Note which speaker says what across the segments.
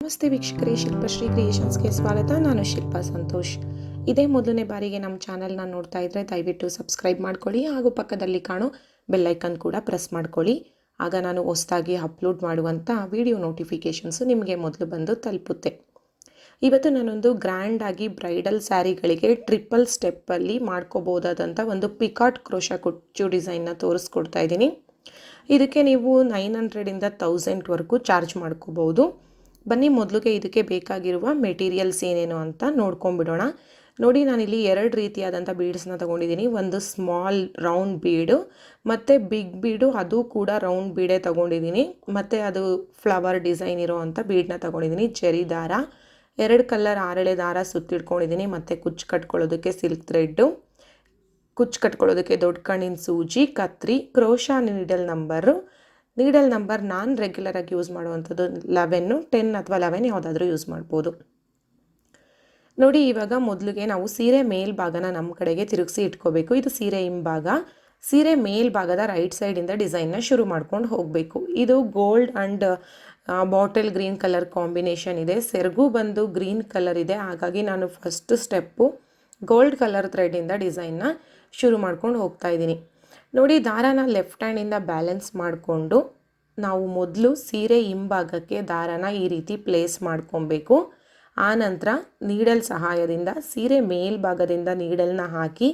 Speaker 1: ನಮಸ್ತೆ ವೀಕ್ಷಕರೇ, ಶಿಲ್ಪಶ್ರೀ ಕ್ರಿಯೇಷನ್ಸ್ಗೆ ಸ್ವಾಗತ. ನಾನು ಶಿಲ್ಪಾ ಸಂತೋಷ್. ಇದೇ ಮೊದಲನೇ ಬಾರಿಗೆ ನಮ್ಮ ಚಾನಲ್ನ ನೋಡ್ತಾ ಇದ್ದರೆ ದಯವಿಟ್ಟು ಸಬ್ಸ್ಕ್ರೈಬ್ ಮಾಡ್ಕೊಳ್ಳಿ ಹಾಗೂ ಪಕ್ಕದಲ್ಲಿ ಕಾಣೋ ಬೆಲ್ಲೈಕನ್ ಕೂಡ ಪ್ರೆಸ್ ಮಾಡ್ಕೊಳ್ಳಿ. ಆಗ ನಾನು ಹೊಸದಾಗಿ ಅಪ್ಲೋಡ್ ಮಾಡುವಂಥ ವಿಡಿಯೋ ನೋಟಿಫಿಕೇಷನ್ಸು ನಿಮಗೆ ಮೊದಲು ಬಂದು ತಲುಪುತ್ತೆ. ಇವತ್ತು ನಾನೊಂದು ಗ್ರ್ಯಾಂಡಾಗಿ ಬ್ರೈಡಲ್ ಸ್ಯಾರಿಗಳಿಗೆ ಟ್ರಿಪಲ್ ಸ್ಟೆಪ್ಪಲ್ಲಿ ಮಾಡ್ಕೋಬೋದಾದಂಥ ಒಂದು ಪಿಕಾಟ್ ಕ್ರೋಶಾ ಕುಚ್ಚು ಡಿಸೈನ್ನ ತೋರಿಸ್ಕೊಡ್ತಾ ಇದ್ದೀನಿ. ಇದಕ್ಕೆ ನೀವು 900ಇಂದ 1000ವರೆಗೂ ಚಾರ್ಜ್ ಮಾಡ್ಕೋಬೋದು. ಬನ್ನಿ ಮೊದಲಿಗೆ ಇದಕ್ಕೆ ಬೇಕಾಗಿರುವ ಮೆಟೀರಿಯಲ್ಸ್ ಏನೇನು ಅಂತ ನೋಡ್ಕೊಂಡ್ಬಿಡೋಣ. ನೋಡಿ, ನಾನಿಲ್ಲಿ 2 ರೀತಿಯಾದಂಥ ಬೀಡ್ಸ್ನ ತೊಗೊಂಡಿದ್ದೀನಿ. ಒಂದು ಸ್ಮಾಲ್ ರೌಂಡ್ ಬೀಡು ಮತ್ತು ಬಿಗ್ ಬೀಡು, ಅದು ಕೂಡ ರೌಂಡ್ ಬೀಡೇ ತೊಗೊಂಡಿದ್ದೀನಿ. ಮತ್ತು ಅದು ಫ್ಲವರ್ ಡಿಸೈನ್ ಇರೋ ಅಂಥ ಬೀಡನ್ನ ತೊಗೊಂಡಿದ್ದೀನಿ. ಜರಿ ದಾರ, 2 ಕಲರ್ 6 ದಾರ ಸುತ್ತಿಡ್ಕೊಂಡಿದ್ದೀನಿ. ಮತ್ತು ಕುಚ್ಚು ಕಟ್ಕೊಳ್ಳೋದಕ್ಕೆ ಸಿಲ್ಕ್ ಥ್ರೆಡ್ಡು, ಕುಚ್ಚು ಕಟ್ಕೊಳ್ಳೋದಕ್ಕೆ ದೊಡ್ಡ ಕಣ್ಣಿನ ಸೂಜಿ, ಕತ್ರಿ, ಕ್ರೋಶಾ ನೀಡಲ್ ನಂಬರ್ ನಾನು ರೆಗ್ಯುಲರಾಗಿ ಯೂಸ್ ಮಾಡುವಂಥದ್ದು 11, 10 ಅಥವಾ 11 ಯಾವುದಾದ್ರೂ ಯೂಸ್ ಮಾಡ್ಬೋದು. ನೋಡಿ, ಇವಾಗ ಮೊದಲಿಗೆ ನಾವು ಸೀರೆ ಮೇಲ್ಭಾಗನ ನಮ್ಮ ಕಡೆಗೆ ತಿರುಗಿಸಿ ಇಟ್ಕೋಬೇಕು. ಇದು ಸೀರೆ ಹಿಂಭಾಗ. ಸೀರೆ ಮೇಲ್ಭಾಗದ ರೈಟ್ ಸೈಡಿಂದ ಡಿಸೈನ್ನ ಶುರು ಮಾಡ್ಕೊಂಡು ಹೋಗಬೇಕು. ಇದು gold and bottle green colour combination ಇದೆ. ಸೆರಗು ಬಂದು ಗ್ರೀನ್ ಕಲರ್ ಇದೆ. ಹಾಗಾಗಿ ನಾನು ಫಸ್ಟ್ ಸ್ಟೆಪ್ಪು ಗೋಲ್ಡ್ ಕಲರ್ ಥ್ರೆಡ್ಡಿಂದ ಡಿಸೈನ್ನ ಶುರು ಮಾಡ್ಕೊಂಡು ಹೋಗ್ತಾ ಇದ್ದೀನಿ. ನೋಡಿ, ದಾರಾನ ಲೆಫ್ಟ್ ಹ್ಯಾಂಡಿಂದ ಬ್ಯಾಲೆನ್ಸ್ ಮಾಡಿಕೊಂಡು ನಾವು ಮೊದಲು ಸೀರೆ ಹಿಂಭಾಗಕ್ಕೆ ದಾರಾನ ಈ ರೀತಿ ಪ್ಲೇಸ್ ಮಾಡ್ಕೊಬೇಕು. ಆನಂತರ ನೀಡಲ್ ಸಹಾಯದಿಂದ ಸೀರೆ ಮೇಲ್ಭಾಗದಿಂದ ನೀಡಲ್ನ ಹಾಕಿ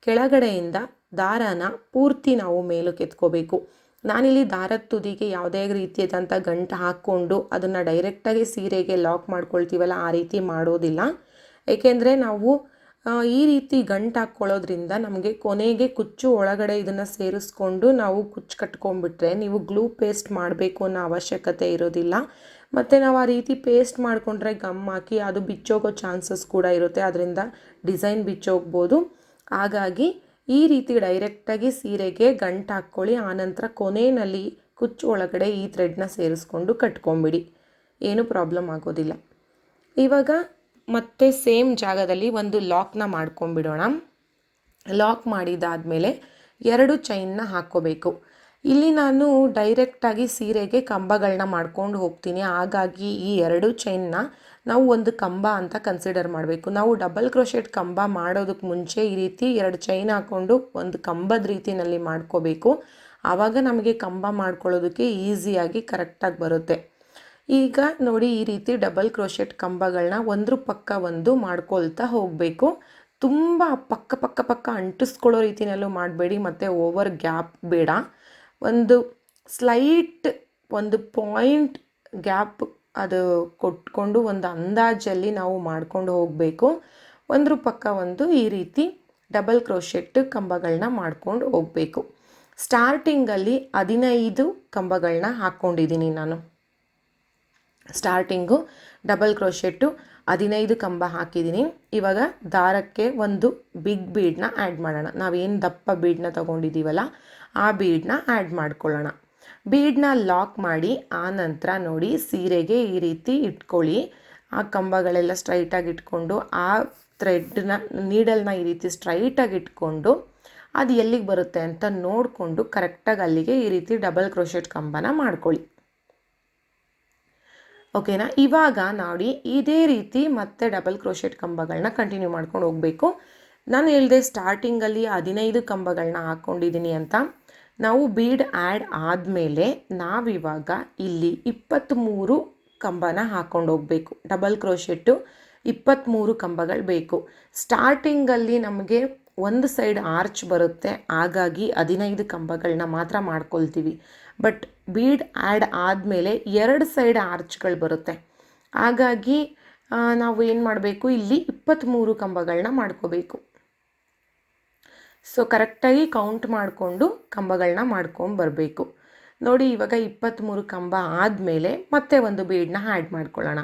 Speaker 1: ಕೆಳಗಡೆಯಿಂದ ದಾರಾನ ಪೂರ್ತಿ ನಾವು ಮೇಲಕ್ಕೆ ಎತ್ಕೋಬೇಕು. ನಾನಿಲ್ಲಿ ದಾರದ ತುದಿಗೆ ಯಾವುದೇ ರೀತಿಯಾದಂಥ ಗಂಟು ಹಾಕ್ಕೊಂಡು ಅದನ್ನು ಡೈರೆಕ್ಟಾಗಿ ಸೀರೆಗೆ ಲಾಕ್ ಮಾಡ್ಕೊಳ್ತೀವಲ್ಲ, ಆ ರೀತಿ ಮಾಡೋದಿಲ್ಲ. ಏಕೆಂದರೆ ನಾವು ಈ ರೀತಿ ಗಂಟು ಹಾಕ್ಕೊಳ್ಳೋದ್ರಿಂದ ನಮಗೆ ಕೊನೆಗೆ ಕುಚ್ಚು ಒಳಗಡೆ ಇದನ್ನು ಸೇರಿಸ್ಕೊಂಡು ನಾವು ಕುಚ್ಚು ಕಟ್ಕೊಂಡ್ಬಿಟ್ರೆ ನೀವು ಗ್ಲೂ ಪೇಸ್ಟ್ ಮಾಡಬೇಕು ಅನ್ನೋ ಅವಶ್ಯಕತೆ ಇರೋದಿಲ್ಲ. ಮತ್ತು ನಾವು ಆ ರೀತಿ ಪೇಸ್ಟ್ ಮಾಡಿಕೊಂಡ್ರೆ ಗಮ್ ಹಾಕಿ ಅದು ಬಿಚ್ಚೋಗೋ ಚಾನ್ಸಸ್ ಕೂಡ ಇರುತ್ತೆ. ಅದರಿಂದ ಡಿಸೈನ್ ಬಿಚ್ಚೋಗ್ಬೋದು. ಹಾಗಾಗಿ ಈ ರೀತಿ ಡೈರೆಕ್ಟಾಗಿ ಸೀರೆಗೆ ಗಂಟು ಹಾಕ್ಕೊಳ್ಳಿ. ಆನಂತರ ಕೊನೆಯಲ್ಲಿ ಕುಚ್ಚು ಒಳಗಡೆ ಈ ಥ್ರೆಡ್ನ ಸೇರಿಸ್ಕೊಂಡು ಕಟ್ಕೊಂಬಿಡಿ, ಏನೂ ಪ್ರಾಬ್ಲಮ್ ಆಗೋದಿಲ್ಲ. ಇವಾಗ ಮತ್ತೆ ಸೇಮ್ ಜಾಗದಲ್ಲಿ ಒಂದು ಲಾಕ್ನ ಮಾಡ್ಕೊಂಡ್ಬಿಡೋಣ. ಲಾಕ್ ಮಾಡಿದಾದಮೇಲೆ 2 ಚೈನ್ನ ಹಾಕ್ಕೋಬೇಕು. ಇಲ್ಲಿ ನಾನು ಡೈರೆಕ್ಟಾಗಿ ಸೀರೆಗೆ ಕಂಬಗಳನ್ನ ಮಾಡ್ಕೊಂಡು ಹೋಗ್ತೀನಿ. ಹಾಗಾಗಿ ಈ 2 ಚೈನ್ನ ನಾವು ಒಂದು ಕಂಬ ಅಂತ ಕನ್ಸಿಡರ್ ಮಾಡಬೇಕು. ನಾವು ಡಬಲ್ ಕ್ರೋಶೆಟ್ ಕಂಬ ಮಾಡೋದಕ್ಕೆ ಮುಂಚೆ ಈ ರೀತಿ 2 ಚೈನ್ ಹಾಕ್ಕೊಂಡು ಒಂದು ಕಂಬದ ರೀತಿಯಲ್ಲಿ ಮಾಡ್ಕೋಬೇಕು. ಆವಾಗ ನಮಗೆ ಕಂಬ ಮಾಡ್ಕೊಳ್ಳೋದಕ್ಕೆ ಈಸಿಯಾಗಿ ಕರೆಕ್ಟಾಗಿ ಬರುತ್ತೆ. ಈಗ ನೋಡಿ, ಈ ರೀತಿ ಡಬಲ್ ಕ್ರೋಶೆಟ್ ಕಂಬಗಳನ್ನ ಒಂದ್ರ ಪಕ್ಕ ಒಂದು ಮಾಡ್ಕೊಳ್ತಾ ಹೋಗಬೇಕು. ತುಂಬ ಪಕ್ಕ ಅಂಟಿಸ್ಕೊಳ್ಳೋ ರೀತಿಯಲ್ಲೂ ಮಾಡಬೇಡಿ ಮತ್ತು ಓವರ್ ಗ್ಯಾಪ್ ಬೇಡ. ಒಂದು ಸ್ಲೈಟ್ ಒಂದು ಪಾಯಿಂಟ್ ಗ್ಯಾಪ್ ಅದು ಕೊಟ್ಕೊಂಡು ಒಂದು ಅಂದಾಜಲ್ಲಿ ನಾವು ಮಾಡ್ಕೊಂಡು ಹೋಗಬೇಕು. ಒಂದ್ರ ಪಕ್ಕ ಒಂದು ಈ ರೀತಿ ಡಬಲ್ ಕ್ರೋಶೆಟ್ ಕಂಬಗಳನ್ನ ಮಾಡ್ಕೊಂಡು ಹೋಗಬೇಕು. ಸ್ಟಾರ್ಟಿಂಗಲ್ಲಿ 15 ಕಂಬಗಳನ್ನ ಹಾಕ್ಕೊಂಡಿದ್ದೀನಿ ನಾನು. ಸ್ಟಾರ್ಟಿಂಗು ಡಬಲ್ ಕ್ರೋಶೆಟ್ಟು 15 ಕಂಬ ಹಾಕಿದ್ದೀನಿ. ಇವಾಗ ದಾರಕ್ಕೆ ಒಂದು ಬಿಗ್ ಬೀಡನ್ನ ಆ್ಯಡ್ ಮಾಡೋಣ. ನಾವೇನು ದಪ್ಪ ಬೀಡನ್ನ ತೊಗೊಂಡಿದ್ದೀವಲ್ಲ, ಆ ಬೀಡನ್ನ ಆ್ಯಡ್ ಮಾಡ್ಕೊಳ್ಳೋಣ. ಬೀಡನ್ನ ಲಾಕ್ ಮಾಡಿ ಆನಂತರ ನೋಡಿ, ಸೀರೆಗೆ ಈ ರೀತಿ ಇಟ್ಕೊಳ್ಳಿ. ಆ ಕಂಬಗಳೆಲ್ಲ ಸ್ಟ್ರೈಟಾಗಿ ಇಟ್ಕೊಂಡು ಆ ಥ್ರೆಡ್ನ ನೀಡಲ್ನ ಈ ರೀತಿ ಸ್ಟ್ರೈಟಾಗಿ ಇಟ್ಕೊಂಡು ಅದು ಎಲ್ಲಿಗೆ ಬರುತ್ತೆ ಅಂತ ನೋಡಿಕೊಂಡು ಕರೆಕ್ಟಾಗಿ ಅಲ್ಲಿಗೆ ಈ ರೀತಿ ಡಬಲ್ ಕ್ರೋಶೆಟ್ ಕಂಬನ ಮಾಡ್ಕೊಳ್ಳಿ. ಓಕೆನಾ? ಇವಾಗ ನೋಡಿ, ಇದೇ ರೀತಿ ಮತ್ತೆ ಡಬಲ್ ಕ್ರೋಶೆಟ್ ಕಂಬಗಳನ್ನ ಕಂಟಿನ್ಯೂ ಮಾಡ್ಕೊಂಡು ಹೋಗಬೇಕು. ನಾನು ಹೇಳಿದೆ ಸ್ಟಾರ್ಟಿಂಗಲ್ಲಿ 15 ಕಂಬಗಳನ್ನ ಹಾಕ್ಕೊಂಡಿದ್ದೀನಿ ಅಂತ. ನಾವು ಬೀಡ್ ಆ್ಯಡ್ ಆದಮೇಲೆ ನಾವಿವಾಗ ಇಲ್ಲಿ 23 ಕಂಬನ ಹಾಕ್ಕೊಂಡು ಹೋಗಬೇಕು. ಡಬಲ್ ಕ್ರೋಶೆಟ್ಟು 23 ಕಂಬಗಳು ಬೇಕು. ಸ್ಟಾರ್ಟಿಂಗಲ್ಲಿ ನಮಗೆ ಒಂದು ಸೈಡ್ ಆರ್ಚ್ ಬರುತ್ತೆ, ಹಾಗಾಗಿ 15 ಕಂಬಗಳನ್ನ ಮಾತ್ರ ಮಾಡ್ಕೊಳ್ತೀವಿ. ಬಟ್ ಬೀಡ್ ಆ್ಯಡ್ ಆದಮೇಲೆ 2 ಸೈಡ್ ಆರ್ಚ್ಗಳು ಬರುತ್ತೆ. ಹಾಗಾಗಿ ನಾವು ಏನು ಮಾಡಬೇಕು, ಇಲ್ಲಿ 23 ಕಂಬಗಳನ್ನ ಮಾಡ್ಕೋಬೇಕು. ಸೊ ಕರೆಕ್ಟಾಗಿ ಕೌಂಟ್ ಮಾಡಿಕೊಂಡು ಕಂಬಗಳನ್ನ ಮಾಡ್ಕೊಂಡು ಬರಬೇಕು. ನೋಡಿ, ಇವಾಗ 23 ಕಂಬ ಆದಮೇಲೆ ಮತ್ತೆ ಒಂದು ಬೀಡನ್ನ ಆ್ಯಡ್ ಮಾಡ್ಕೊಳ್ಳೋಣ.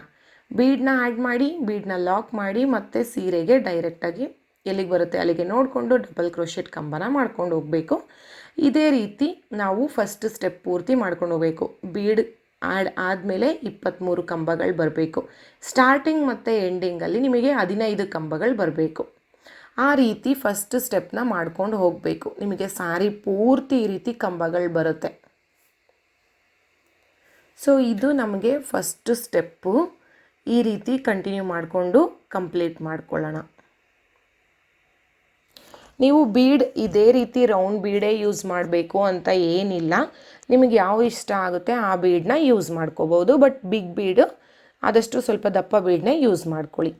Speaker 1: ಬೀಡನ್ನ ಆ್ಯಡ್ ಮಾಡಿ ಬೀಡನ್ನ ಲಾಕ್ ಮಾಡಿ ಮತ್ತು ಸೀರೆಗೆ ಡೈರೆಕ್ಟಾಗಿ ಎಲ್ಲಿಗೆ ಬರುತ್ತೆ ಅಲ್ಲಿಗೆ ನೋಡಿಕೊಂಡು ಡಬಲ್ ಕ್ರೋಶೆಟ್ ಕಂಬನ ಮಾಡ್ಕೊಂಡು ಹೋಗಬೇಕು. ಇದೇ ರೀತಿ ನಾವು ಫಸ್ಟ್ ಸ್ಟೆಪ್ ಪೂರ್ತಿ ಮಾಡ್ಕೊಂಡು ಹೋಗಬೇಕು. ಬೀಡ್ ಆ್ಯಡ್ ಆದಮೇಲೆ 23 ಕಂಬಗಳು ಬರಬೇಕು. ಸ್ಟಾರ್ಟಿಂಗ್ ಮತ್ತು ಎಂಡಿಂಗಲ್ಲಿ ನಿಮಗೆ 15 ಕಂಬಗಳು ಬರಬೇಕು. ಆ ರೀತಿ ಫಸ್ಟ್ ಸ್ಟೆಪ್ನ ಮಾಡ್ಕೊಂಡು ಹೋಗಬೇಕು. ನಿಮಗೆ ಸಾರಿ ಪೂರ್ತಿ ಈ ರೀತಿ ಕಂಬಗಳು ಬರುತ್ತೆ. ಸೊ ಇದು ನಮಗೆ ಫಸ್ಟ್ ಸ್ಟೆಪ್ಪು. ಈ ರೀತಿ ಕಂಟಿನ್ಯೂ ಮಾಡಿಕೊಂಡು ಕಂಪ್ಲೀಟ್ ಮಾಡ್ಕೊಳ್ಳೋಣ. ನೀವು ಬೀಡ್ ಇದೇ ರೀತಿ ರೌಂಡ್ ಬೀಡೇ ಯೂಸ್ ಮಾಡಬೇಕು ಅಂತ ಏನಿಲ್ಲ. ನಿಮಗೆ ಯಾವ ಇಷ್ಟ ಆಗುತ್ತೆ ಆ ಬೀಡನ್ನ ಯೂಸ್ ಮಾಡ್ಕೋಬೋದು. ಬಟ್ ಬಿಗ್ ಬೀಡ್ ಆದಷ್ಟು ಸ್ವಲ್ಪ ದಪ್ಪ ಬೀಡನ್ನೇ ಯೂಸ್ ಮಾಡ್ಕೊಳ್ಳಿ.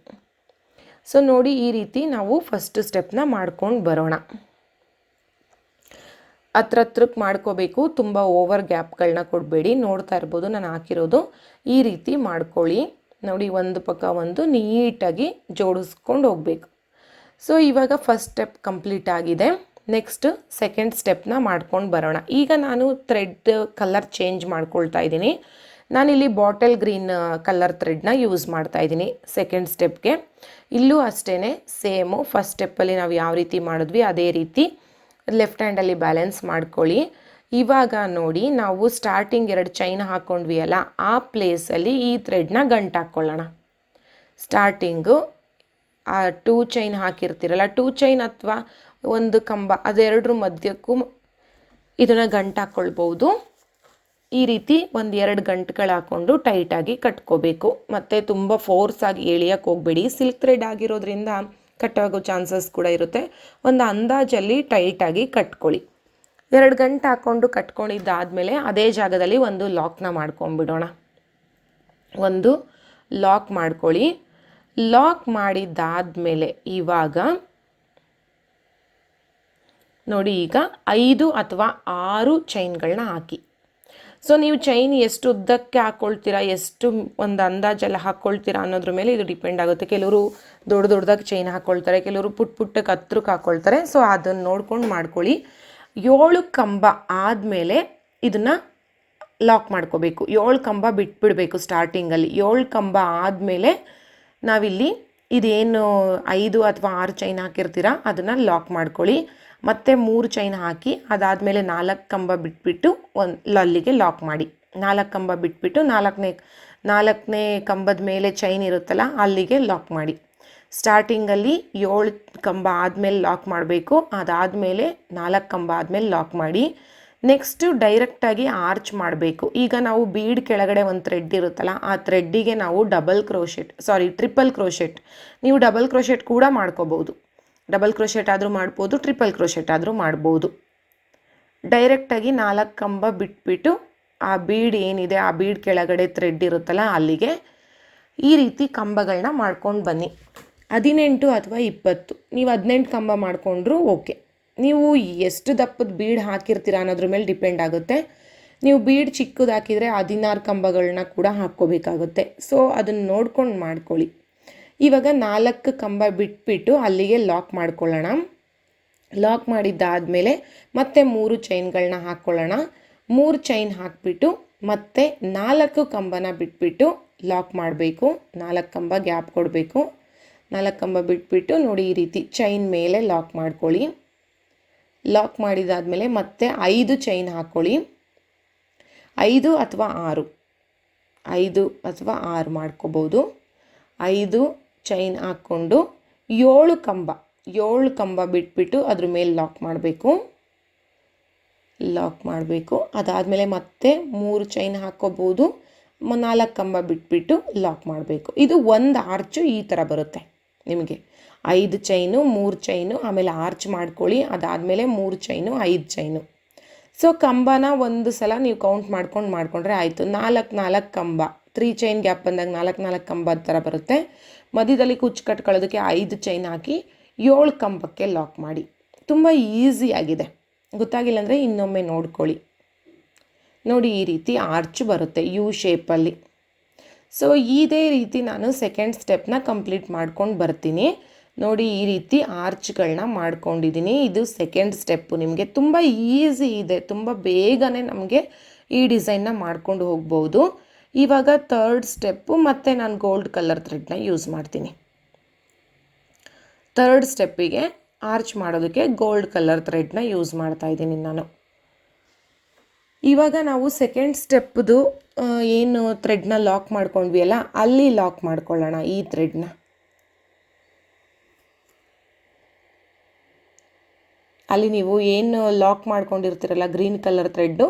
Speaker 1: ಸೊ ನೋಡಿ, ಈ ರೀತಿ ನಾವು ಫಸ್ಟ್ ಸ್ಟೆಪ್ನ ಮಾಡ್ಕೊಂಡು ಬರೋಣ. ಹತ್ರಕ್ಕೆ ಮಾಡ್ಕೋಬೇಕು, ತುಂಬ ಓವರ್ ಗ್ಯಾಪ್ಗಳನ್ನ ಕೊಡಬೇಡಿ. ನೋಡ್ತಾ ಇರ್ಬೋದು ನಾನು ಹಾಕಿರೋದು. ಈ ರೀತಿ ಮಾಡ್ಕೊಳ್ಳಿ. ನೋಡಿ, ಒಂದು ಪಕ್ಕ ಒಂದು ನೀಟಾಗಿ ಜೋಡಿಸ್ಕೊಂಡು ಹೋಗಬೇಕು. ಸೊ ಇವಾಗ ಫಸ್ಟ್ ಸ್ಟೆಪ್ ಕಂಪ್ಲೀಟ್ ಆಗಿದೆ. ನೆಕ್ಸ್ಟ್ ಸೆಕೆಂಡ್ ಸ್ಟೆಪ್ನ ಮಾಡ್ಕೊಂಡು ಬರೋಣ. ಈಗ ನಾನು ಥ್ರೆಡ್ ಕಲರ್ ಚೇಂಜ್ ಮಾಡ್ಕೊಳ್ತಾ ಇದ್ದೀನಿ. ನಾನಿಲ್ಲಿ ಬಾಟಲ್ ಗ್ರೀನ್ ಕಲರ್ ಥ್ರೆಡ್ನ ಯೂಸ್ ಮಾಡ್ತಾ ಇದ್ದೀನಿ ಸೆಕೆಂಡ್ ಸ್ಟೆಪ್ಗೆ. ಇಲ್ಲೂ ಅಷ್ಟೇ ಸೇಮು ಫಸ್ಟ್ ಸ್ಟೆಪ್ಪಲ್ಲಿ ನಾವು ಯಾವ ರೀತಿ ಮಾಡಿದ್ವಿ ಅದೇ ರೀತಿ ಲೆಫ್ಟ್ ಹ್ಯಾಂಡಲ್ಲಿ ಬ್ಯಾಲೆನ್ಸ್ ಮಾಡ್ಕೊಳ್ಳಿ. ಇವಾಗ ನೋಡಿ, ನಾವು ಸ್ಟಾರ್ಟಿಂಗ್ 2 ಚೈನ್ ಹಾಕ್ಕೊಂಡ್ವಿ ಅಲ್ಲ, ಆ ಪ್ಲೇಸಲ್ಲಿ ಈ ಥ್ರೆಡ್ನ ಗಂಟು ಹಾಕ್ಕೊಳ್ಳೋಣ. ಸ್ಟಾರ್ಟಿಂಗು ಆ 2 ಚೈನ್ ಹಾಕಿರ್ತೀರಲ್ಲ, 2 ಚೈನ್ ಅಥವಾ ಒಂದು ಕಂಬ ಅದೆರಡರ ಮಧ್ಯಕ್ಕೂ ಇದನ್ನು ಗಂಟು ಹಾಕ್ಕೊಳ್ಬೋದು. ಈ ರೀತಿ 1-2 ಗಂಟುಗಳು ಹಾಕ್ಕೊಂಡು ಟೈಟಾಗಿ ಕಟ್ಕೋಬೇಕು. ಮತ್ತು ತುಂಬ ಫೋರ್ಸಾಗಿ ಎಳಿಯೋಕ್ಕೆ ಹೋಗಬೇಡಿ. ಸಿಲ್ಕ್ ಥ್ರೆಡ್ ಆಗಿರೋದ್ರಿಂದ ಕಟ್ಟಾಗೋ ಚಾನ್ಸಸ್ ಕೂಡ ಇರುತ್ತೆ. ಒಂದು ಅಂದಾಜಲ್ಲಿ ಟೈಟಾಗಿ ಕಟ್ಕೊಳ್ಳಿ. 2 ಗಂಟು ಹಾಕ್ಕೊಂಡು ಕಟ್ಕೊಂಡಿದ್ದಾದಮೇಲೆ ಅದೇ ಜಾಗದಲ್ಲಿ ಒಂದು ಲಾಕ್ನ ಮಾಡ್ಕೊಂಡ್ಬಿಡೋಣ. ಒಂದು ಲಾಕ್ ಮಾಡ್ಕೊಳ್ಳಿ. ಲಾಕ್ ಮಾಡಿದ್ದಾದಮೇಲೆ ಇವಾಗ ನೋಡಿ, ಈಗ 5 ಅಥವಾ 6 ಚೈನ್ಗಳನ್ನ ಹಾಕಿ. ಸೊ ನೀವು ಚೈನ್ ಎಷ್ಟು ಉದ್ದಕ್ಕೆ ಹಾಕ್ಕೊಳ್ತೀರಾ, ಎಷ್ಟು ಒಂದು ಅಂದಾಜೆಲ್ಲ ಹಾಕ್ಕೊಳ್ತೀರಾ ಅನ್ನೋದ್ರ ಮೇಲೆ ಇದು ಡಿಪೆಂಡ್ ಆಗುತ್ತೆ. ಕೆಲವರು ದೊಡ್ಡದಾಗಿ ಚೈನ್ ಹಾಕ್ಕೊಳ್ತಾರೆ, ಕೆಲವರು ಪುಟ್ಟಕ್ಕೆ ಹತ್ರಕ್ಕೆ ಹಾಕ್ಕೊಳ್ತಾರೆ. ಸೊ ಅದನ್ನು ನೋಡ್ಕೊಂಡು ಮಾಡ್ಕೊಳ್ಳಿ. 7 ಕಂಬ ಆದಮೇಲೆ ಇದನ್ನು ಲಾಕ್ ಮಾಡ್ಕೋಬೇಕು. 7 ಕಂಬ ಬಿಟ್ಬಿಡಬೇಕು ಸ್ಟಾರ್ಟಿಂಗಲ್ಲಿ. 7 ಕಂಬ ಆದಮೇಲೆ ನಾವಿಲ್ಲಿ ಇದೇನು 5 ಅಥವಾ 6 ಚೈನ್ ಹಾಕಿರ್ತೀರ ಅದನ್ನು ಲಾಕ್ ಮಾಡ್ಕೊಳ್ಳಿ. ಮತ್ತು 3 ಚೈನ್ ಹಾಕಿ ಅದಾದಮೇಲೆ 4 ಕಂಬ ಬಿಟ್ಬಿಟ್ಟು ಅಲ್ಲಿಗೆ ಲಾಕ್ ಮಾಡಿ. 4 ಕಂಬ ಬಿಟ್ಬಿಟ್ಟು ನಾಲ್ಕನೇ ಕಂಬದ ಮೇಲೆ ಚೈನ್ ಇರುತ್ತಲ್ಲ ಅಲ್ಲಿಗೆ ಲಾಕ್ ಮಾಡಿ. ಸ್ಟಾರ್ಟಿಂಗಲ್ಲಿ 7 ಕಂಬ ಆದಮೇಲೆ ಲಾಕ್ ಮಾಡಬೇಕು. ಅದಾದಮೇಲೆ 4 ಕಂಬ ಆದಮೇಲೆ ಲಾಕ್ ಮಾಡಿ. ನೆಕ್ಸ್ಟು ಡೈರೆಕ್ಟಾಗಿ ಆರ್ಚ್ ಮಾಡಬೇಕು. ಈಗ ನಾವು ಬೀಡ್ ಕೆಳಗಡೆ ಒಂದು ಥ್ರೆಡ್ ಇರುತ್ತಲ್ಲ, ಆ ಥ್ರೆಡ್ಡಿಗೆ ನಾವು ಟ್ರಿಪಲ್ ಕ್ರೋಶೆಟ್. ನೀವು ಡಬಲ್ ಕ್ರೋಶೆಟ್ ಕೂಡ ಮಾಡ್ಕೋಬೋದು. ಡಬಲ್ ಕ್ರೋಶೆಟ್ ಆದರೂ ಮಾಡ್ಬೋದು, ಟ್ರಿಪಲ್ ಕ್ರೋಶೆಟ್ ಆದರೂ ಮಾಡ್ಬೋದು. ಡೈರೆಕ್ಟಾಗಿ 4 ಕಂಬ ಬಿಟ್ಬಿಟ್ಟು ಆ ಬೀಡ್ ಏನಿದೆ ಆ ಬೀಡ್ ಕೆಳಗಡೆ ಥ್ರೆಡ್ ಇರುತ್ತಲ್ಲ ಅಲ್ಲಿಗೆ ಈ ರೀತಿ ಕಂಬಗಳನ್ನ ಮಾಡ್ಕೊಂಡು ಬನ್ನಿ. 18 ಅಥವಾ 20, ನೀವು 18 ಕಂಬ ಮಾಡಿಕೊಂಡ್ರೂ ಓಕೆ. ನೀವು ಎಷ್ಟು ದಪ್ಪದ ಬೀಡ್ ಹಾಕಿರ್ತೀರ ಅನ್ನೋದ್ರ ಮೇಲೆ ಡಿಪೆಂಡ್ ಆಗುತ್ತೆ. ನೀವು ಬೀಡ್ ಚಿಕ್ಕದು ಹಾಕಿದರೆ 16 ಕಂಬಗಳನ್ನ ಕೂಡ ಹಾಕ್ಕೋಬೇಕಾಗುತ್ತೆ. ಸೊ ಅದನ್ನು ನೋಡ್ಕೊಂಡು ಮಾಡ್ಕೊಳ್ಳಿ. ಇವಾಗ 4 ಕಂಬ ಬಿಟ್ಬಿಟ್ಟು ಅಲ್ಲಿಗೆ ಲಾಕ್ ಮಾಡ್ಕೊಳ್ಳೋಣ. ಲಾಕ್ ಮಾಡಿದ್ದಾದಮೇಲೆ ಮತ್ತೆ 3 ಚೈನ್ಗಳನ್ನ ಹಾಕ್ಕೊಳ್ಳೋಣ. 3 ಚೈನ್ ಹಾಕಿಬಿಟ್ಟು ಮತ್ತೆ 4 ಕಂಬನ ಬಿಟ್ಬಿಟ್ಟು ಲಾಕ್ ಮಾಡಬೇಕು. 4 ಕಂಬ ಗ್ಯಾಪ್ ಕೊಡಬೇಕು. 4 ಕಂಬ ಬಿಟ್ಬಿಟ್ಟು ನೋಡಿ ಈ ರೀತಿ ಚೈನ್ ಮೇಲೆ ಲಾಕ್ ಮಾಡ್ಕೊಳ್ಳಿ. ಲಾಕ್ ಮಾಡಿದಾದಮೇಲೆ ಮತ್ತೆ 5 ಚೈನ್ ಹಾಕ್ಕೊಳ್ಳಿ. 5 ಅಥವಾ 6 ಮಾಡ್ಕೋಬೋದು. 5 ಚೈನ್ ಹಾಕ್ಕೊಂಡು 7 ಕಂಬ ಬಿಟ್ಬಿಟ್ಟು ಅದ್ರ ಮೇಲೆ ಲಾಕ್ ಮಾಡಬೇಕು. ಅದಾದಮೇಲೆ ಮತ್ತೆ 3 ಚೈನ್ ಹಾಕ್ಕೋಬೋದು. 4 ಕಂಬ ಬಿಟ್ಬಿಟ್ಟು ಲಾಕ್ ಮಾಡಬೇಕು. ಇದು ಒಂದು ಆರ್ಚು ಈ ಥರ ಬರುತ್ತೆ ನಿಮಗೆ. 5 ಚೈನು, 3 ಚೈನು, ಆಮೇಲೆ ಆರ್ಚ್ ಮಾಡ್ಕೊಳ್ಳಿ. ಅದಾದಮೇಲೆ 3 ಚೈನು, 5 ಚೈನು. ಸೊ ಕಂಬನ ಒಂದು ಸಲ ನೀವು ಕೌಂಟ್ ಮಾಡ್ಕೊಂಡ್ರೆ ಆಯಿತು. 4 ಕಂಬ, 3 ಚೈನ್ ಗ್ಯಾಪ್ ಬಂದಾಗ 4 ಕಂಬ ಥರ ಬರುತ್ತೆ. ಮಧ್ಯದಲ್ಲಿ ಕುಚ್ಚು ಕಟ್ಕೊಳ್ಳೋದಕ್ಕೆ 5 ಚೈನ್ ಹಾಕಿ 7 ಕಂಬಕ್ಕೆ ಲಾಕ್ ಮಾಡಿ. ತುಂಬ ಈಸಿಯಾಗಿದೆ. ಗೊತ್ತಾಗಿಲ್ಲ ಅಂದರೆ ಇನ್ನೊಮ್ಮೆ ನೋಡ್ಕೊಳ್ಳಿ. ನೋಡಿ, ಈ ರೀತಿ ಆರ್ಚ್ ಬರುತ್ತೆ ಯು ಶೇಪಲ್ಲಿ. ಸೊ ಇದೇ ರೀತಿ ನಾನು ಸೆಕೆಂಡ್ ಸ್ಟೆಪ್ನ ಕಂಪ್ಲೀಟ್ ಮಾಡ್ಕೊಂಡು ಬರ್ತೀನಿ. ನೋಡಿ, ಈ ರೀತಿ ಆರ್ಚ್ಗಳನ್ನ ಮಾಡ್ಕೊಂಡಿದ್ದೀನಿ. ಇದು ಸೆಕೆಂಡ್ ಸ್ಟೆಪ್ಪು. ನಿಮಗೆ ತುಂಬ ಈಸಿ ಇದೆ, ತುಂಬ ಬೇಗನೆ ನಮಗೆ ಈ ಡಿಸೈನ್ನ ಮಾಡ್ಕೊಂಡು ಹೋಗ್ಬೋದು. ಇವಾಗ ಥರ್ಡ್ ಸ್ಟೆಪ್ಪು ಮತ್ತು ನಾನು ಗೋಲ್ಡ್ ಕಲರ್ ಥ್ರೆಡ್ನ ಯೂಸ್ ಮಾಡ್ತೀನಿ. ಥರ್ಡ್ ಸ್ಟೆಪ್ಪಿಗೆ ಆರ್ಚ್ ಮಾಡೋದಕ್ಕೆ ಗೋಲ್ಡ್ ಕಲರ್ ಥ್ರೆಡ್ನ ಯೂಸ್ ಮಾಡ್ತಾ ಇದ್ದೀನಿ ನಾನು. ಇವಾಗ ನಾವು ಸೆಕೆಂಡ್ ಸ್ಟೆಪ್ದು ಏನು ಥ್ರೆಡ್ನ ಲಾಕ್ ಮಾಡ್ಕೊಂಡ್ವಿ ಅಲ್ಲ, ಅಲ್ಲಿ ಲಾಕ್ ಮಾಡ್ಕೊಳ್ಳೋಣ ಈ ಥ್ರೆಡ್ನ. ಅಲ್ಲಿ ನೀವು ಏನು ಲಾಕ್ ಮಾಡ್ಕೊಂಡಿರ್ತೀರಲ್ಲ ಗ್ರೀನ್ ಕಲರ್ ಥ್ರೆಡ್ಡು,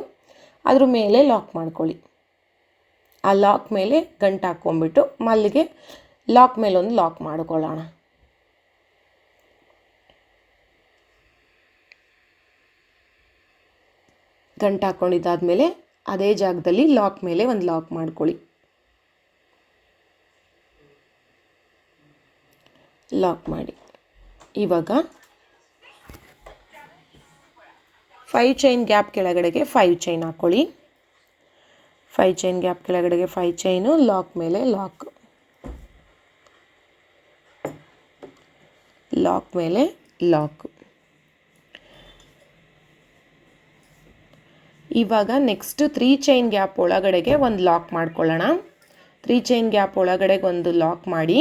Speaker 1: ಅದ್ರ ಮೇಲೆ ಲಾಕ್ ಮಾಡ್ಕೊಳ್ಳಿ. ಆ ಲಾಕ್ ಮೇಲೆ ಗಂಟು ಹಾಕ್ಕೊಂಬಿಟ್ಟು ಮಲ್ಲಿಗೆ ಲಾಕ್ ಮೇಲೊಂದು ಲಾಕ್ ಮಾಡ್ಕೊಳ್ಳೋಣ. ಗಂಟು ಹಾಕ್ಕೊಂಡಿದ್ದಾದಮೇಲೆ ಅದೇ ಜಾಗದಲ್ಲಿ ಲಾಕ್ ಮೇಲೆ ಒಂದು ಲಾಕ್ ಮಾಡ್ಕೊಳ್ಳಿ. ಲಾಕ್ ಮಾಡಿ ಇವಾಗ 5 ಚೈನ್ ಗ್ಯಾಪ್ ಕೆಳಗಡೆಗೆ 5 ಚೈನ್ ಹಾಕ್ಕೊಳ್ಳಿ. 5 ಚೈನ್ ಗ್ಯಾಪ್ ಕೆಳಗಡೆಗೆ 5 ಚೈನು, ಲಾಕ್ ಮೇಲೆ ಲಾಕ್, ಲಾಕ್ ಮೇಲೆ ಲಾಕ್. ಇವಾಗ ನೆಕ್ಸ್ಟ್ 3 ಚೈನ್ ಗ್ಯಾಪ್ ಒಳಗಡೆಗೆ ಒಂದು ಲಾಕ್ ಮಾಡ್ಕೊಳ್ಳೋಣ. 3 ಚೈನ್ ಗ್ಯಾಪ್ ಒಳಗಡೆಗೆ ಒಂದು ಲಾಕ್ ಮಾಡಿ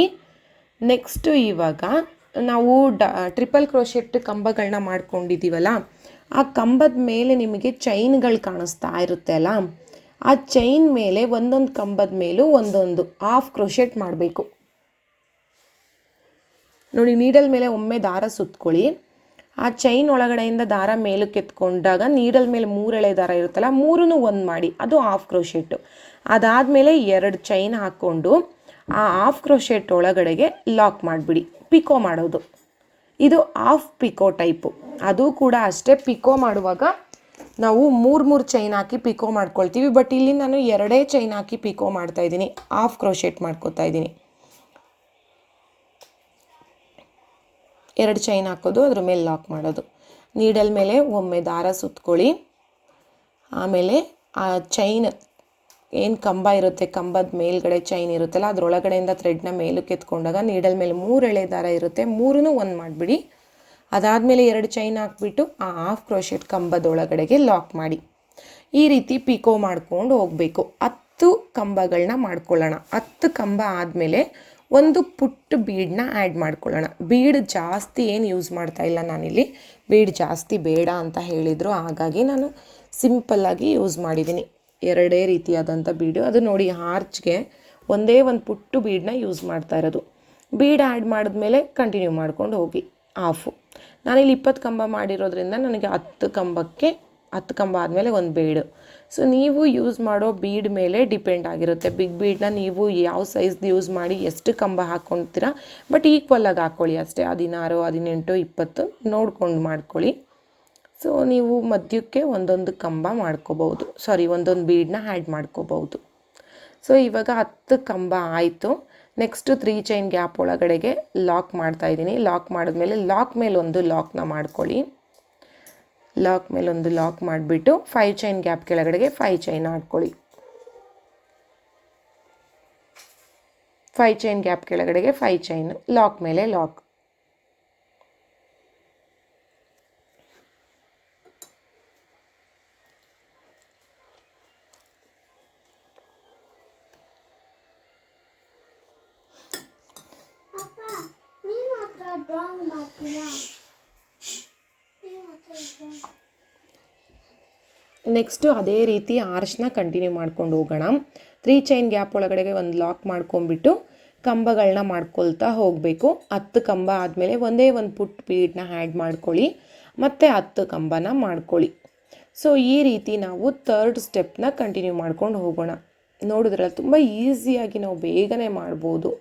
Speaker 1: ನೆಕ್ಸ್ಟು ಇವಾಗ ನಾವು ಟ್ರಿಪಲ್ ಕ್ರೋಶೆಟ್ ಕಂಬಗಳನ್ನ ಮಾಡ್ಕೊಂಡಿದ್ದೀವಲ್ಲ, ಆ ಕಂಬದ ಮೇಲೆ ನಿಮಗೆ ಚೈನ್ಗಳು ಕಾಣಿಸ್ತಾ ಇರುತ್ತೆ ಅಲ್ಲ, ಆ ಚೈನ್ ಮೇಲೆ ಒಂದೊಂದು ಕಂಬದ ಮೇಲೂ ಒಂದೊಂದು ಹಾಫ್ ಕ್ರೋಶೆಟ್ ಮಾಡಬೇಕು. ನೋಡಿ, ನೀಡಲ್ ಮೇಲೆ ಒಮ್ಮೆ ದಾರ ಸುತ್ಕೊಳ್ಳಿ. ಆ ಚೈನ್ ಒಳಗಡೆಯಿಂದ ದಾರ ಮೇಲಕ್ಕೆ ಎತ್ಕೊಂಡಾಗ ನೀಡಲ್ ಮೇಲೆ 3 ಎಳೆ ದಾರ ಇರುತ್ತಲ್ಲ, 3 ಒಂದು ಮಾಡಿ, ಅದು ಹಾಫ್ ಕ್ರೋಶೆಟ್ಟು. ಅದಾದಮೇಲೆ 2 ಚೈನ್ ಹಾಕ್ಕೊಂಡು ಆ ಹಾಫ್ ಕ್ರೋಶೆಟ್ ಒಳಗಡೆಗೆ ಲಾಕ್ ಮಾಡಿಬಿಡಿ. ಪಿಕೋ ಮಾಡೋದು ಇದು ಹಾಫ್ ಪಿಕೋ ಟೈಪು. ಅದು ಕೂಡ ಅಷ್ಟೇ, ಪಿಕೋ ಮಾಡುವಾಗ ನಾವು 3 ಚೈನ್ ಹಾಕಿ ಪಿಕೋ ಮಾಡ್ಕೊಳ್ತೀವಿ. ಬಟ್ ಇಲ್ಲಿ ನಾನು 2 ಚೈನ್ ಹಾಕಿ ಪಿಕೋ ಮಾಡ್ತಾಯಿದ್ದೀನಿ, ಹಾಫ್ ಕ್ರೋಶೆಟ್ ಮಾಡ್ಕೊತಾ ಇದ್ದೀನಿ. 2 ಚೈನ್ ಹಾಕೋದು, ಅದ್ರ ಮೇಲೆ ಲಾಕ್ ಮಾಡೋದು. ನೀಡಲ್ ಮೇಲೆ ಒಮ್ಮೆ ದಾರ ಸುತ್ಕೊಳ್ಳಿ. ಆಮೇಲೆ ಆ ಚೈನ್ ಏನು ಕಂಬ ಇರುತ್ತೆ, ಕಂಬದ ಮೇಲ್ಗಡೆ ಚೈನ್ ಇರುತ್ತಲ್ಲ, ಅದರೊಳಗಡೆಯಿಂದ ಥ್ರೆಡ್ನ ಮೇಲಕ್ಕೆ ಎತ್ಕೊಂಡಾಗ ನೀಡಲ್ ಮೇಲೆ 3 ಎಳೆ ದಾರ ಇರುತ್ತೆ, 3 ಒಂದು ಮಾಡಿಬಿಡಿ. ಅದಾದಮೇಲೆ 2 ಚೈನ್ ಹಾಕ್ಬಿಟ್ಟು ಆ ಹಾಫ್ ಕ್ರೋಶೆಟ್ ಕಂಬದೊಳಗಡೆಗೆ ಲಾಕ್ ಮಾಡಿ. ಈ ರೀತಿ ಪಿಕೋ ಮಾಡ್ಕೊಂಡು ಹೋಗಬೇಕು. 10 ಕಂಬಗಳನ್ನ ಮಾಡ್ಕೊಳ್ಳೋಣ. 10 ಕಂಬ ಆದಮೇಲೆ ಒಂದು ಪುಟ್ಟ ಬೀಡನ್ನ ಆ್ಯಡ್ ಮಾಡ್ಕೊಳ್ಳೋಣ. ಬೀಡ್ ಜಾಸ್ತಿ ಏನು ಯೂಸ್ ಮಾಡ್ತಾ ಇಲ್ಲ ನಾನಿಲ್ಲಿ, ಬೀಡ್ ಜಾಸ್ತಿ ಬೇಡ ಅಂತ ಹೇಳಿದರು, ಹಾಗಾಗಿ ನಾನು ಸಿಂಪಲ್ಲಾಗಿ ಯೂಸ್ ಮಾಡಿದ್ದೀನಿ. 2 ರೀತಿಯಾದಂಥ ಬೀಡು. ಅದು ನೋಡಿ, ಆರ್ಚ್ಗೆ ಒಂದೇ ಒಂದು ಪುಟ್ಟು ಬೀಡನ್ನ ಯೂಸ್ ಮಾಡ್ತಾ ಇರೋದು. ಬೀಡ್ ಆ್ಯಡ್ ಮಾಡಿದ್ಮೇಲೆ ಕಂಟಿನ್ಯೂ ಮಾಡ್ಕೊಂಡು ಹೋಗಿ ಹಾಫು. ನಾನಿಲ್ಲಿ 20 ಕಂಬ ಮಾಡಿರೋದ್ರಿಂದ ನನಗೆ 10 ಕಂಬಕ್ಕೆ 10 ಕಂಬ ಆದಮೇಲೆ ಒಂದು ಬೀಡು. ಸೊ ನೀವು ಯೂಸ್ ಮಾಡೋ ಬೀಡ್ ಮೇಲೆ ಡಿಪೆಂಡ್ ಆಗಿರುತ್ತೆ. ಬಿಗ್ ಬೀಡನ್ನ ನೀವು ಯಾವ ಸೈಜ್ದು ಯೂಸ್ ಮಾಡಿ ಎಷ್ಟು ಕಂಬ ಹಾಕ್ಕೊಳ್ತೀರಾ, ಬಟ್ ಈಕ್ವಲಾಗಿ ಹಾಕ್ಕೊಳ್ಳಿ ಅಷ್ಟೇ. 16, 18, 20 ನೋಡ್ಕೊಂಡು ಮಾಡ್ಕೊಳ್ಳಿ. ಸೊ ನೀವು ಮಧ್ಯಕ್ಕೆ ಒಂದೊಂದು ಕಂಬ ಮಾಡ್ಕೋಬಹುದು, ಒಂದೊಂದು ಬೀಡನ್ನ ಆ್ಯಡ್ ಮಾಡ್ಕೋಬಹುದು. ಸೊ ಇವಾಗ 10 ಕಂಬ ಆಯಿತು. ನೆಕ್ಸ್ಟು 3 ಚೈನ್ ಗ್ಯಾಪ್ ಒಳಗಡೆಗೆ ಲಾಕ್ ಮಾಡ್ತಾಯಿದ್ದೀನಿ. ಲಾಕ್ ಮಾಡಿದ್ಮೇಲೆ ಲಾಕ್ ಮೇಲೊಂದು ಲಾಕ್ನ ಮಾಡ್ಕೊಳ್ಳಿ. ಲಾಕ್ ಮೇಲೊಂದು ಲಾಕ್ ಮಾಡಿಬಿಟ್ಟು 5 ಚೈನ್ ಗ್ಯಾಪ್ ಕೆಳಗಡೆಗೆ 5 ಚೈನ್ ಹಾಕ್ಕೊಳ್ಳಿ. 5 ಚೈನ್ ಗ್ಯಾಪ್ ಕೆಳಗಡೆಗೆ 5 ಚೈನ್, ಲಾಕ್ ಮೇಲೆ ಲಾಕ್. ನೆಕ್ಸ್ಟು ಅದೇ ರೀತಿ ಆರ್ಚ್ನ ಕಂಟಿನ್ಯೂ ಮಾಡ್ಕೊಂಡು ಹೋಗೋಣ. 3 ಚೈನ್ ಗ್ಯಾಪ್ ಒಳಗಡೆಗೆ ಒಂದು ಲಾಕ್ ಮಾಡ್ಕೊಂಡ್ಬಿಟ್ಟು ಕಂಬಗಳನ್ನ ಮಾಡ್ಕೊಳ್ತಾ ಹೋಗಬೇಕು. 10 ಕಂಬ ಆದಮೇಲೆ ಒಂದೇ ಒಂದು ಪುಟ್ ಬೀಡನ್ನ ಆ್ಯಡ್ ಮಾಡ್ಕೊಳ್ಳಿ, ಮತ್ತು 10 ಕಂಬನ ಮಾಡ್ಕೊಳ್ಳಿ. ಸೊ ಈ ರೀತಿ ನಾವು 3rd ಸ್ಟೆಪ್ನ ಕಂಟಿನ್ಯೂ ಮಾಡ್ಕೊಂಡು ಹೋಗೋಣ. ನೋಡಿದ್ರಲ್ಲ, ತುಂಬ ಈಸಿಯಾಗಿ ನಾವು ಬೇಗನೆ ಮಾಡ್ಬೋದು.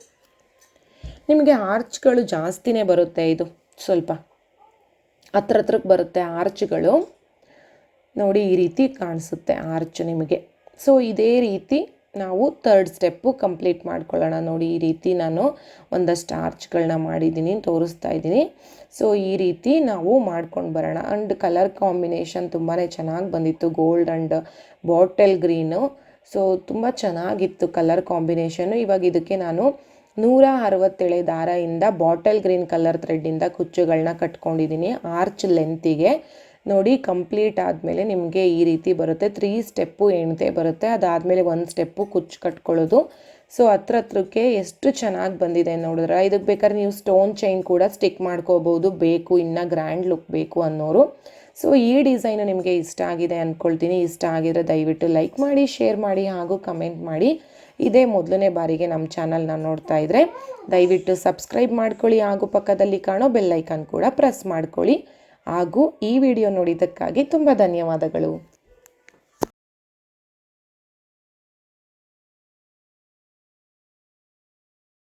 Speaker 1: ನಿಮಗೆ ಆರ್ಚ್ಗಳು ಜಾಸ್ತಿನೇ ಬರುತ್ತೆ, ಇದು ಸ್ವಲ್ಪ ಹತ್ರಕ್ಕೆ ಬರುತ್ತೆ ಆರ್ಚ್ಗಳು. ನೋಡಿ, ಈ ರೀತಿ ಕಾಣಿಸುತ್ತೆ ಆರ್ಚ್ ನಿಮಗೆ. ಸೊ ಇದೇ ರೀತಿ ನಾವು 3rd ಸ್ಟೆಪ್ಪು ಕಂಪ್ಲೀಟ್ ಮಾಡ್ಕೊಳ್ಳೋಣ. ನೋಡಿ, ಈ ರೀತಿ ನಾನು ಒಂದಷ್ಟು ಆರ್ಚ್ಗಳನ್ನ ಮಾಡಿದ್ದೀನಿ, ತೋರಿಸ್ತಾ ಇದ್ದೀನಿ. ಸೊ ಈ ರೀತಿ ನಾವು ಮಾಡ್ಕೊಂಡು ಬರೋಣ. ಆ್ಯಂಡ್ ಕಲರ್ ಕಾಂಬಿನೇಷನ್ ತುಂಬಾ ಚೆನ್ನಾಗಿ ಬಂದಿತ್ತು, gold and bottle green. So ತುಂಬ ಚೆನ್ನಾಗಿತ್ತು ಕಲರ್ ಕಾಂಬಿನೇಷನ್ನು. ಇವಾಗ ಇದಕ್ಕೆ ನಾನು 167 ದಾರದಿಂದ ಬಾಟಲ್ ಗ್ರೀನ್ ಕಲರ್ ಥ್ರೆಡ್ಡಿಂದ ಕುಚ್ಚುಗಳನ್ನ ಕಟ್ಕೊಂಡಿದ್ದೀನಿ ಆರ್ಚ್ ಲೆಂತಿಗೆ. ನೋಡಿ, ಕಂಪ್ಲೀಟ್ ಆದಮೇಲೆ ನಿಮಗೆ ಈ ರೀತಿ ಬರುತ್ತೆ. 3 ಸ್ಟೆಪ್ಪು ಎಣ್ತೆ ಬರುತ್ತೆ. ಅದಾದಮೇಲೆ 1 ಸ್ಟೆಪ್ಪು ಕುಚ್ಚು ಕಟ್ಕೊಳ್ಳೋದು. ಸೊ ಹತ್ರಕ್ಕೆ ಎಷ್ಟು ಚೆನ್ನಾಗಿ ಬಂದಿದೆ ನೋಡಿದ್ರೆ. ಇದಕ್ಕೆ ಬೇಕಾದ್ರೆ ನೀವು ಸ್ಟೋನ್ ಚೈನ್ ಕೂಡ ಸ್ಟಿಕ್ ಮಾಡ್ಕೋಬೋದು, ಬೇಕು ಇನ್ನೂ ಗ್ರ್ಯಾಂಡ್ ಲುಕ್ ಬೇಕು ಅನ್ನೋರು. ಸೊ ಈ ಡಿಸೈನು ನಿಮಗೆ ಇಷ್ಟ ಆಗಿದೆ ಅಂದ್ಕೊಳ್ತೀನಿ. ಇಷ್ಟ ಆಗಿದ್ರೆ ದಯವಿಟ್ಟು ಲೈಕ್ ಮಾಡಿ, ಶೇರ್ ಮಾಡಿ ಹಾಗೂ ಕಮೆಂಟ್ ಮಾಡಿ. ಇದೇ ಮೊದಲನೇ ಬಾರಿಗೆ ನಮ್ಮ ಚಾನಲ್ನ ನೋಡ್ತಾ ಇದ್ದರೆ ದಯವಿಟ್ಟು ಸಬ್ಸ್ಕ್ರೈಬ್ ಮಾಡ್ಕೊಳ್ಳಿ ಹಾಗೂ ಪಕ್ಕದಲ್ಲಿ ಕಾಣೋ ಬೆಲ್ ಐಕಾನ್ ಕೂಡ ಪ್ರೆಸ್ ಮಾಡ್ಕೊಳ್ಳಿ. ಹಾಗೂ ಈ ವಿಡಿಯೋ ನೋಡಿದ್ದಕ್ಕಾಗಿ ತುಂಬ ಧನ್ಯವಾದಗಳು.